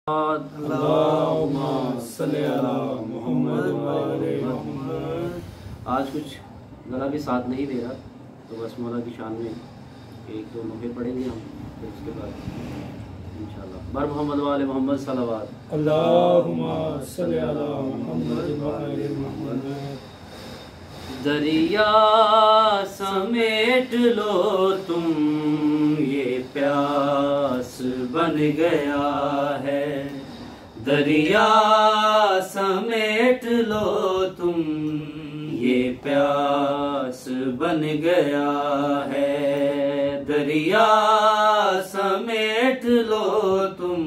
अल्लाहुम्मा सल्ली अला मुहम्मद व आले मुहम्मद। आज कुछ गला भी साथ नहीं दे रहा, तो बस मौला की शान में एक दो नुक्ते पढ़ेंगे हम, फिर उसके बाद इंशाल्लाह बर मोहम्मद व आले मोहम्मद सलावत। अल्लाहुम्मा सल्ली अला मुहम्मद व आले मुहम्मद। दरिया समेट लो तुम, ये प्यास बन गया है। दरिया समेट लो तुम, ये प्यास बन गया है। दरिया समेट लो तुम,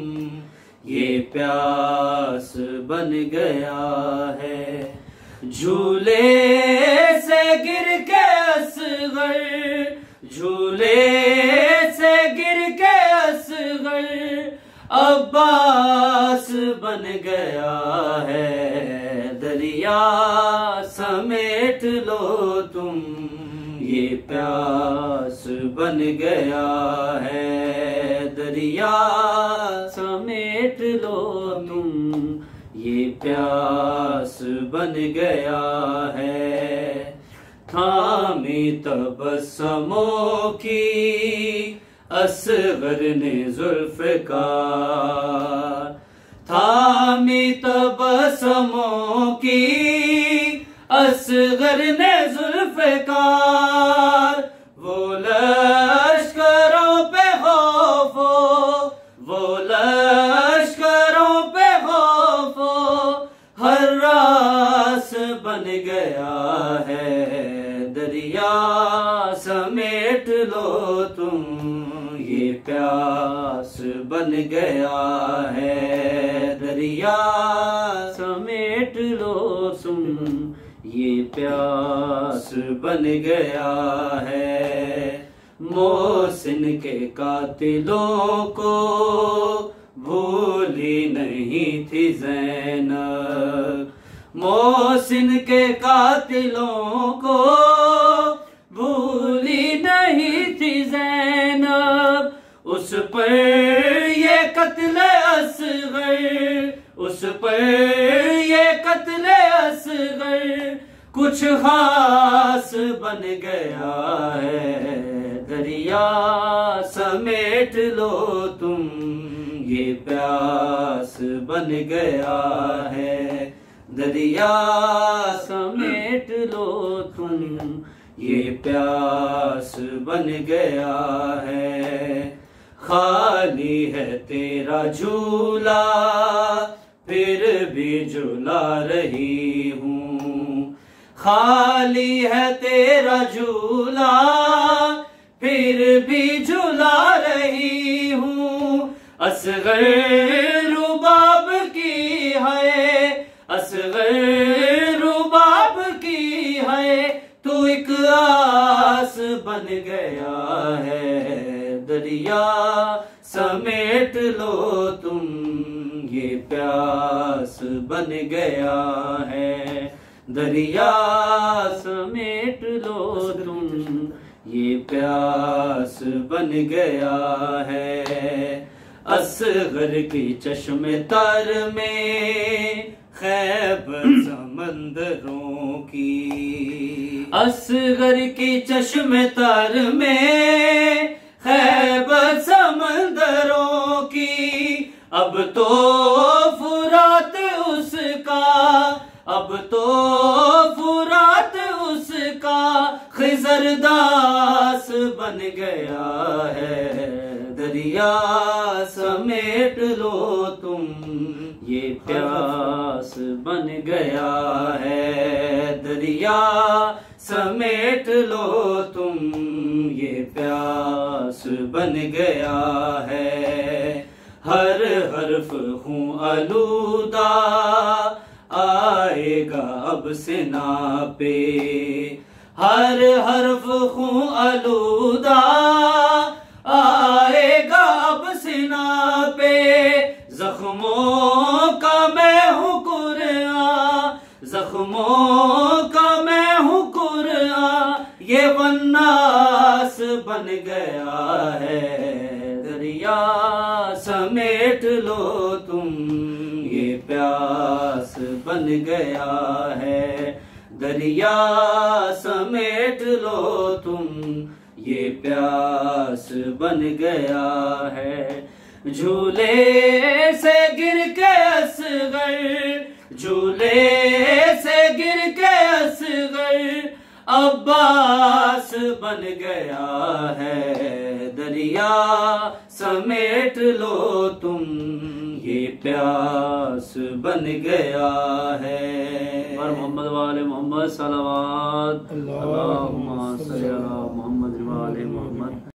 ये प्यास बन गया है। झूले से गिर के असगर, झूले से गिर के असगर अब्बास बन गया है। दरिया समेट लो तुम, ये प्यास बन गया है। दरिया समेट लो तुम, ये प्यास बन गया है। थामी तबस्सुमों की असगर ने जुल्फ़कार, थामी तबस्सुमों की असगर ने जुल्फ़कार। वो लश्करों पे खौफो, वो लश्करों पे खौफो हर्रास बन गया है। दरिया समेट लो तुम, ये प्यास बन गया है। दरिया समेट लो तुम, ये प्यास बन गया है। मोहसिन के कातिलों को भूली नहीं थी ज़ैनब, मोहसिन के कातिलों को भूली नहीं थी ज़ैनब। उस पर ये कत्ले असगर, उस पर ये कत्ले असगर कुछ खास बन गया है। दरिया समेट लो तुम, ये प्यास बन गया है। दरिया समेट लो तुम, ये प्यास बन गया है। खाली है तेरा झूला, फिर भी झूला रही हूँ। खाली है तेरा झूला, फिर भी झूला रही हूँ। असगर रुबाब की है, असगर रुबाब की है, तू एक आस बन गया है। दरिया समेट लो तुम, ये प्यास बन गया है। दरिया समेट लो तुम, ये प्यास बन गया है। असगर की चश्मे तर में खैबर समंदरों की, असगर की चश्मे तर में खैबर समंदरों की। अब तो फुरात उसका, अब तो फुरात उसका खिजरदास बन गया है। दरिया समेट लो तुम, ये प्यास बन गया है। दरिया समेट लो तुम, ये प्यास बन गया है। हर हर्फ हूँ आलूदा, आएगा अब सिना पे। हर हर्फ हूँ आलूदा, आएगा अब सिना पे। जख्मों का मैं हूँ कुरआन, जख्मों का मैं हूँ कुरआन, ये वन्नास बन गया है। दरिया समेट लो तुम, ये प्यास बन गया है, दरिया समेट लो तुम, ये प्यास बन गया है। झूले से गिर के असगर, झूले से गिर के असगर अब्बास बन गया है, दरिया समेट लो तुम, ये प्यास बन गया है। मोहम्मद वाले मोहम्मद सलवात अल्लाहुम्मा सल्ली अला